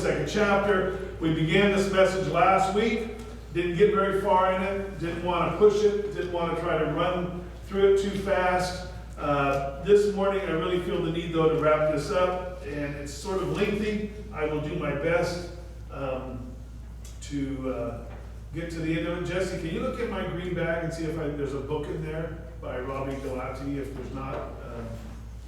22nd chapter. We began this message last week. Didn't get very far in it. Didn't want to push it. Didn't want to try to run through it too fast. This morning, I really feel the need, though, to wrap this up. And it's sort of lengthy. I will do my best to get to the end of it. Jesse, can you look at my green bag and see if there's a book in there by Robbie Galati? If there's not,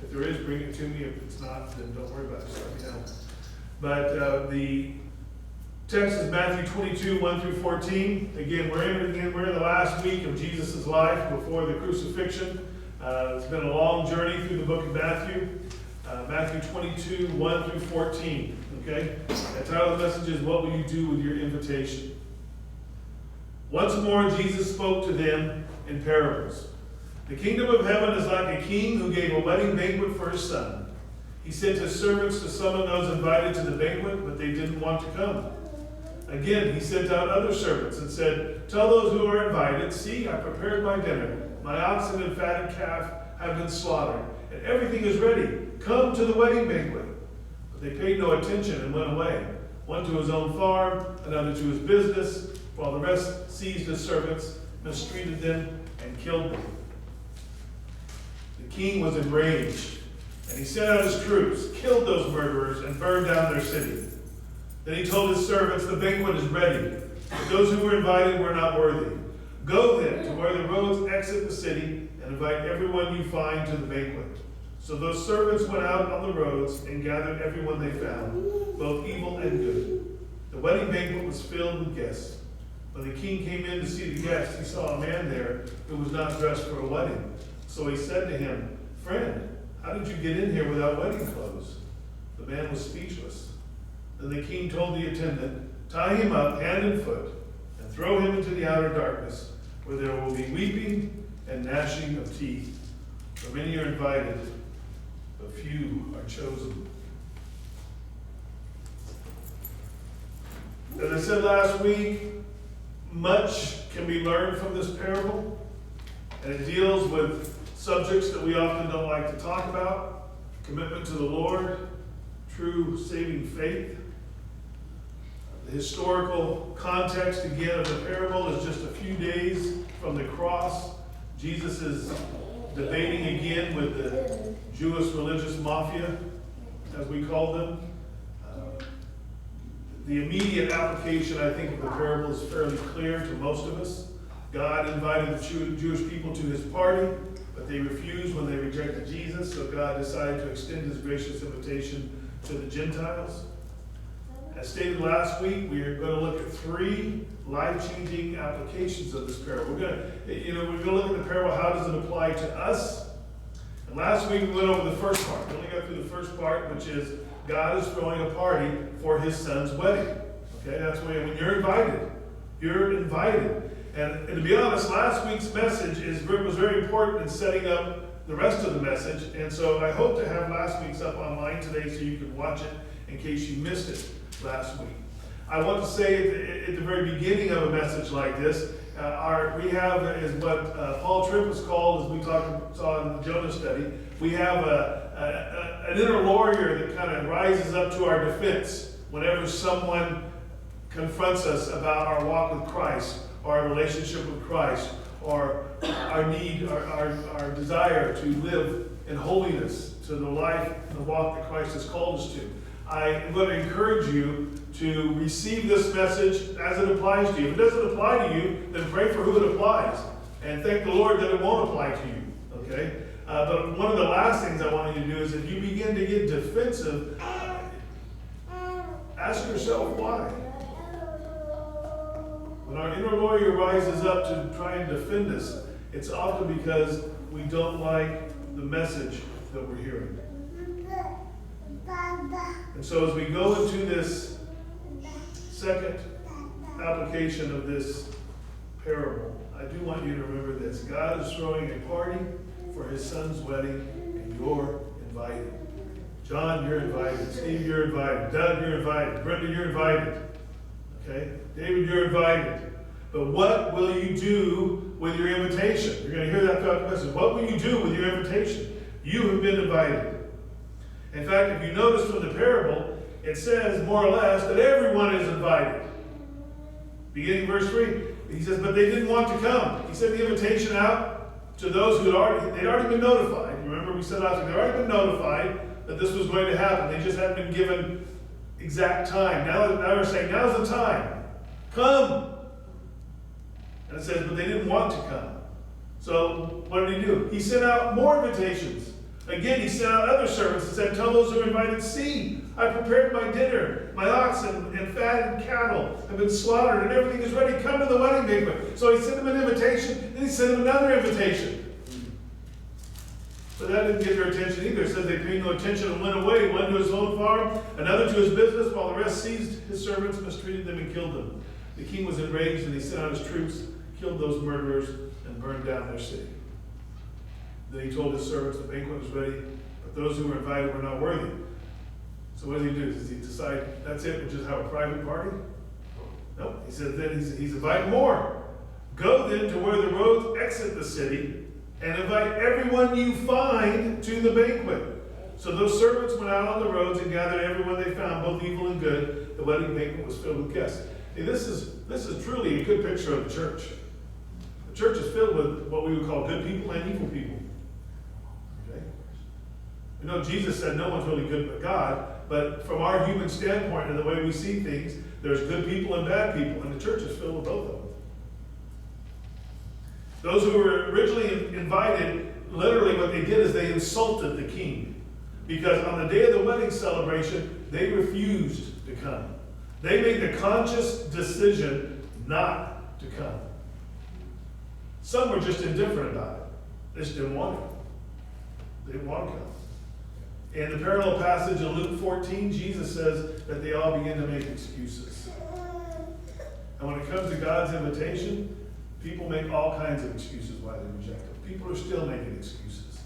if there is, bring it to me. If it's not, then don't worry about it. Just let me know. But the text is Matthew 22, 1 through 14. Again, we're in the last week of Jesus' life before the crucifixion. It's been a long journey through the book of Matthew. Matthew 22, 1 through 14. Okay? The title of the message is, What Will You Do With Your Invitation? Once more, Jesus spoke to them in parables. The kingdom of heaven is like a king who gave a wedding banquet for his son. He sent his servants to summon those invited to the banquet, but they didn't want to come. Again, he sent out other servants and said, Tell those who are invited, see, I prepared my dinner. My oxen and fatted calf have been slaughtered, and everything is ready. Come to the wedding banquet. But they paid no attention and went away, one to his own farm, another to his business, while the rest seized his servants, mistreated them, and killed them. The king was enraged, and he sent out his troops, killed those murderers, and burned down their city. Then he told his servants, The banquet is ready, but those who were invited were not worthy. Go then to where the roads exit the city, and invite everyone you find to the banquet. So those servants went out on the roads and gathered everyone they found, both evil and good. The wedding banquet was filled with guests. When the king came in to see the guests, he saw a man there who was not dressed for a wedding. So he said to him, Friend, how did you get in here without wedding clothes? The man was speechless. Then the king told the attendant, Tie him up hand and foot, and throw him into the outer darkness, where there will be weeping and gnashing of teeth. For many are invited, but few are chosen. As I said last week, much can be learned from this parable, and it deals with subjects that we often don't like to talk about: commitment to the Lord, true saving faith. The historical context, again, of the parable is just a few days from the cross. Jesus is debating again with the Jewish religious mafia, as we call them. The immediate application, I think, of the parable is fairly clear to most of us. God invited the Jewish people to his party, but they refused when they rejected Jesus, so God decided to extend his gracious invitation to the Gentiles. As stated last week, we are going to look at three life-changing applications of this parable. We're going to look at the parable, how does it apply to us? And last week we went over the first part. We only got through the first part, which is God is throwing a party for his son's wedding. Okay, that's when you're invited. You're invited. And to be honest, last week's message was very important in setting up the rest of the message. And so I hope to have last week's up online today so you can watch it in case you missed it last week. I want to say at the very beginning of a message like this, we have, is what Paul Tripp was called, as we saw in the Jonah study, we have an inner lawyer that kind of rises up to our defense whenever someone confronts us about our walk with Christ, or our relationship with Christ, or our need, our desire to live in holiness, to the life and the walk that Christ has called us to. I am going to encourage you to receive this message as it applies to you. If it doesn't apply to you, then pray for who it applies. And thank the Lord that it won't apply to you. Okay? But one of the last things I want you to do is if you begin to get defensive, ask yourself why. When our inner lawyer rises up to try and defend us, it's often because we don't like the message that we're hearing. And so as we go into this second application of this parable, I do want you to remember this. God is throwing a party for his son's wedding, and you're invited. John, you're invited. Steve, you're invited. Doug, you're invited. Brenda, you're invited. Okay? David, you're invited. But what will you do with your invitation? You're going to hear that throughout the message. What will you do with your invitation? You have been invited. In fact, if you notice from the parable, it says more or less that everyone is invited. Beginning verse 3, he says, but they didn't want to come. He sent the invitation out to those they'd already been notified. Remember we said last week, they'd already been notified that this was going to happen. They just hadn't been given exact time. Now they're saying, now's the time. Come. And it says, but they didn't want to come. So what did he do? He sent out more invitations. Again, he sent out other servants and said, tell those who are invited, see, I prepared my dinner. My oxen and fattened cattle have been slaughtered and everything is ready. Come to the wedding banquet. So he sent them an invitation, and he sent them another invitation. But that didn't get their attention either. It says they paid no attention and went away, one to his own farm, another to his business, while the rest seized his servants, mistreated them, and killed them. The king was enraged, and he sent out his troops, killed those murderers, and burned down their city. Then he told his servants the banquet was ready, but those who were invited were not worthy. So what does he do? Does he decide that's it, we'll just have a private party? Nope. He said then he's inviting more. Go then to where the roads exit the city, and invite everyone you find to the banquet. So those servants went out on the roads and gathered everyone they found, both evil and good. The wedding banquet was filled with guests. See, this is truly a good picture of the church. The church is filled with what we would call good people and evil people. Okay? You know, Jesus said no one's really good but God, but from our human standpoint and the way we see things, there's good people and bad people, and the church is filled with both of them. Those who were originally invited, literally what they did is they insulted the king. Because on the day of the wedding celebration, they refused to come. They made the conscious decision not to come. Some were just indifferent about it. They just didn't want it. They didn't want to come. In the parallel passage in Luke 14, Jesus says that they all begin to make excuses. And when it comes to God's invitation, people make all kinds of excuses why they reject him. People are still making excuses.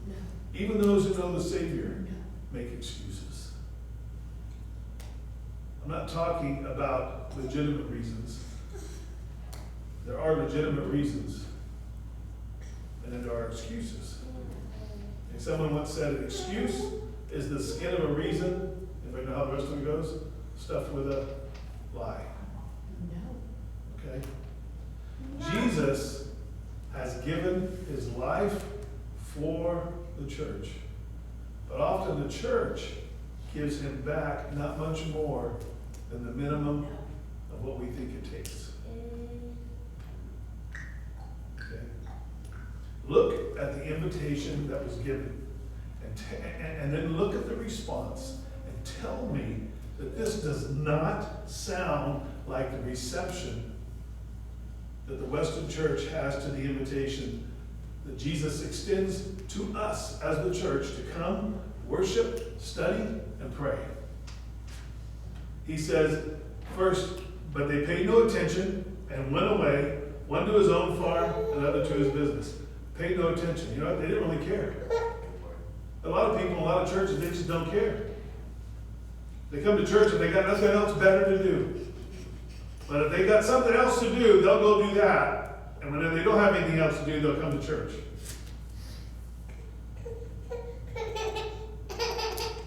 No. Even those who know the Savior make excuses. I'm not talking about legitimate reasons. There are legitimate reasons, and then there are excuses. And someone once said an excuse is the skin of a reason, if I know how the rest of it goes, stuffed with a lie. No. Okay? Jesus has given his life for the church. But often the church gives him back not much more than the minimum of what we think it takes. Okay? Look at the invitation that was given. And then look at the response and tell me that this does not sound like the reception that the Western church has to the invitation that Jesus extends to us as the church to come, worship, study, and pray. He says, first, but they paid no attention and went away, one to his own farm, another to his business. Paid no attention. You know what? They didn't really care. A lot of people, a lot of churches, they just don't care. They come to church and they got nothing else better to do. But if they got something else to do, they'll go do that. And when they don't have anything else to do, they'll come to church.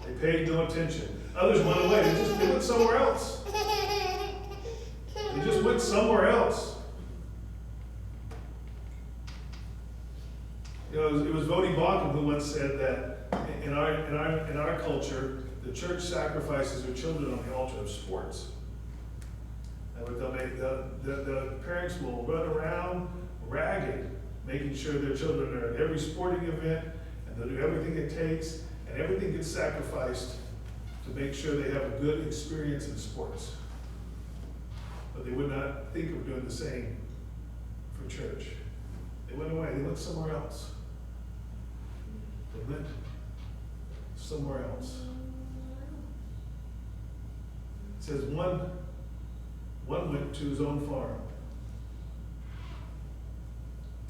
They paid no attention. Others went away. They went somewhere else. They just went somewhere else. You know, it was Vodi Bakum who once said that in our culture, the church sacrifices their children on the altar of sports. The parents will run around ragged, making sure their children are at every sporting event, and they'll do everything it takes, and everything gets sacrificed to make sure they have a good experience in sports. But they would not think of doing the same for church. They went away. They went somewhere else. They went somewhere else. It says one went to his own farm.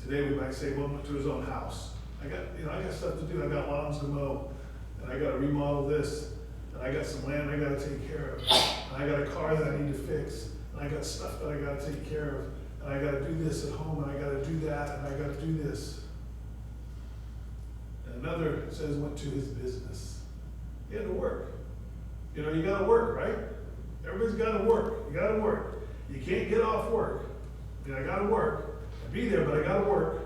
Today we might say one went to his own house. I got stuff to do. I got lawns to mow, and I got to remodel this, and I got some land I got to take care of, and I got a car that I need to fix, and I got stuff that I got to take care of, and I got to do this at home, and I got to do that, and I got to do this. And another says went to his business. He had to work. You know, you gotta work, right? Everybody's gotta work. You gotta work. You can't get off work. I mean, I gotta work. I'll be there, but I gotta work.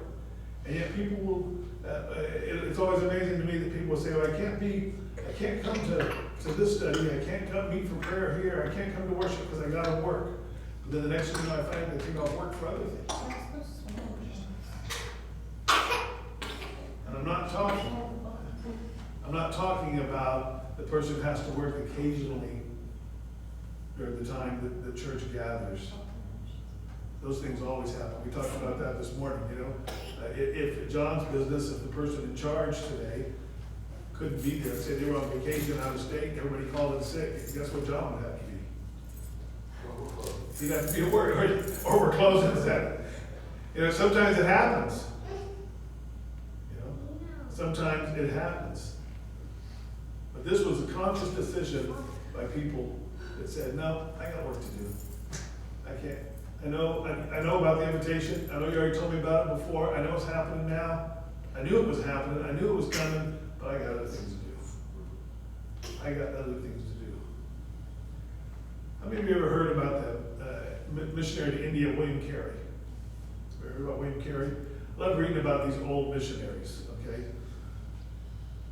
And yet people will, it's always amazing to me that people will say, well, I can't come to this study, I can't come meet for prayer here, I can't come to worship because I gotta work. But then the next thing I find, they think I'll work for other things. And I'm not talking about the person who has to work occasionally during the time that the church gathers. Those things always happen. We talked about that this morning, you know. If John's business, if the person in charge today couldn't be there, say they were on vacation out of state, and everybody called in sick, guess what John would have to be? He'd have to be at work, or we're closing that. You know, sometimes it happens. You know, sometimes it happens. But this was a conscious decision by people that said, no, I got work to do. I can't. I know about the invitation. I know you already told me about it before. I know it's happening now. I knew it was happening. I knew it was coming, but I got other things to do. I got other things to do. How many of you ever heard about the missionary to India, William Carey? Ever heard about William Carey? I love reading about these old missionaries, okay?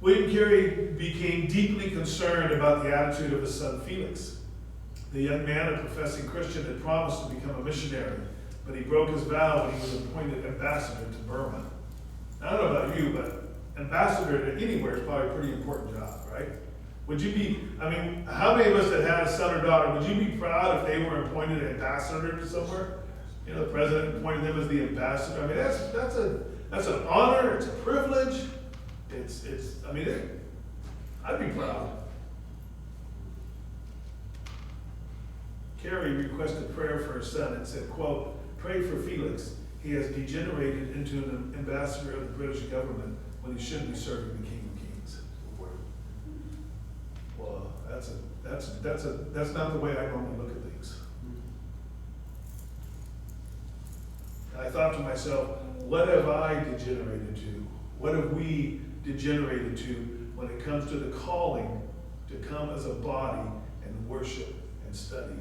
William Carey became deeply concerned about the attitude of his son Felix. The young man, a professing Christian, had promised to become a missionary, but he broke his vow when he was appointed ambassador to Burma. Now, I don't know about you, but ambassador to anywhere is probably a pretty important job, right? Would you be, I mean, how many of us that had a son or daughter, would you be proud if they were appointed ambassador to somewhere? You know, the president appointed them as the ambassador. I mean, that's an honor, it's a privilege. I'd be proud. Carey requested prayer for his son and said, quote, pray for Felix. He has degenerated into an ambassador of the British government when he should be serving the King of Kings. Well, that's not the way I normally look at things. I thought to myself, what have I degenerated to? What have we degenerated to when it comes to the calling to come as a body and worship and study?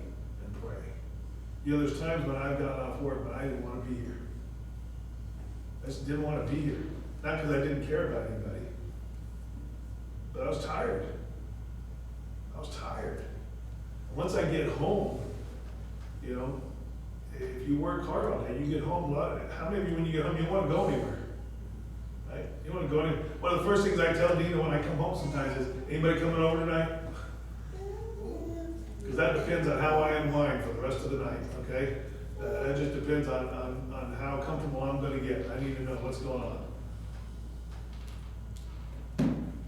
You know, there's times when I've gotten off work, but I didn't want to be here. I just didn't want to be here. Not because I didn't care about anybody, but I was tired. Once I get home, you know, if you work hard all day, you get home, how many of you, when you get home, you want to go anywhere? Right? You want to go anywhere. One of the first things I tell Dina when I come home sometimes is, anybody coming over tonight? Because that depends on how I unwind for the rest of the night, okay? That just depends on how comfortable I'm going to get. I need to know what's going on.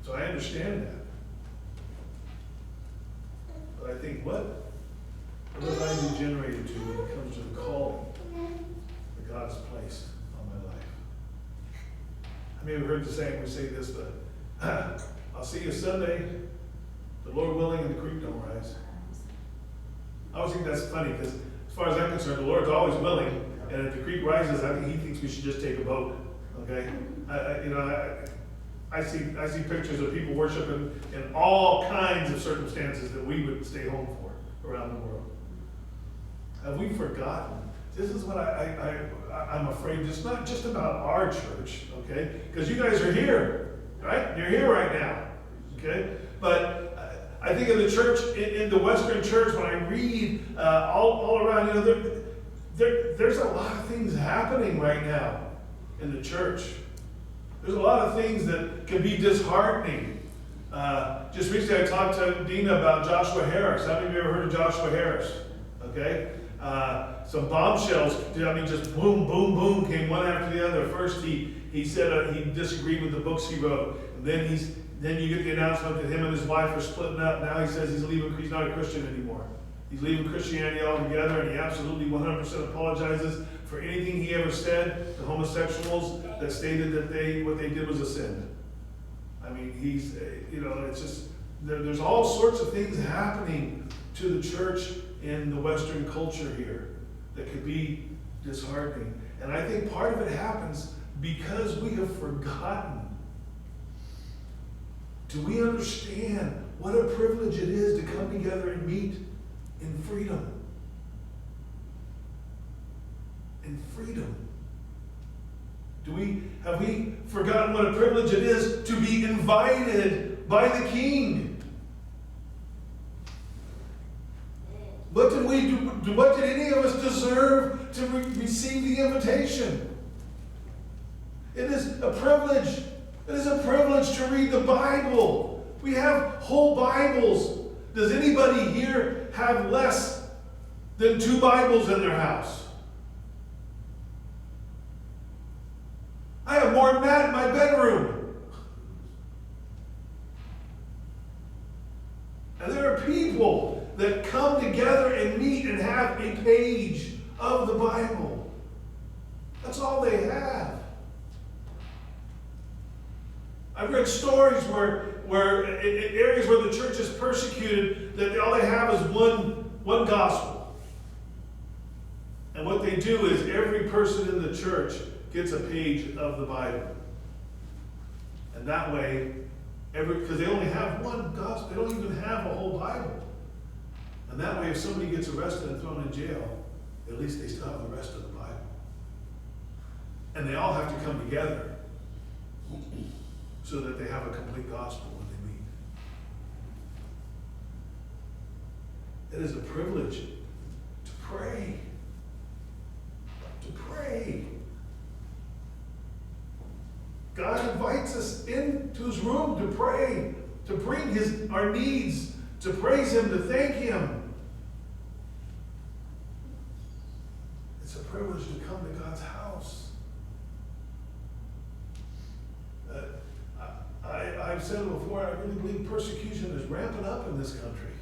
So I understand that. But I think, what have I degenerated to when it comes to the calling that God's placed on my life? I may have heard the saying, we say this, but I'll see you Sunday, the Lord willing, and the creek don't rise. I always think that's funny because, as far as I'm concerned, the Lord's always willing, and if the creek rises, I think He thinks we should just take a boat. Okay, I see pictures of people worshiping in all kinds of circumstances that we would stay home for around the world. Have we forgotten? This is what I'm afraid. It's not just about our church, okay? Because you guys are here, right? You're here right now, okay? But I think in the church, in the Western church, when I read all around, you know, there's a lot of things happening right now in the church. There's a lot of things that can be disheartening. Just recently I talked to Dina about Joshua Harris. How many of you ever heard of Joshua Harris? Okay? Some bombshells, just boom, boom, boom, came one after the other. First he said he disagreed with the books he wrote. And then you get the announcement that him and his wife are splitting up. Now he says he's not a Christian anymore. He's leaving Christianity altogether, and he absolutely 100% apologizes for anything he ever said to homosexuals that stated that what they did was a sin. I mean, it's just, there's all sorts of things happening to the church in the Western culture here that could be disheartening. And I think part of it happens because we have forgotten. Do we understand what a privilege it is to come together and meet in freedom. In freedom. Have we forgotten what a privilege it is to be invited by the King? What did we do? What did any of us deserve to receive the invitation? It is a privilege. It is a privilege to read the Bible. We have whole Bibles. Does anybody here have less than 2 Bibles in their house? I have more than that in my bedroom. And there are people that come together and meet and have a page of the Bible. That's all they have. I've read stories where in areas where the church is persecuted, that all they have is one gospel. And what they do is every person in the church gets a page of the Bible. And that way, because they only have one gospel, they don't even have a whole Bible. And that way, if somebody gets arrested and thrown in jail, at least they still have the rest of the Bible. And they all have to come together so that they have a complete gospel when they meet. It is a privilege to pray. To pray. God invites us into his room to pray, to bring our needs, to praise him, to thank him. It's a privilege to come to God's house. I've said it before, I really believe persecution is rampant up in this country.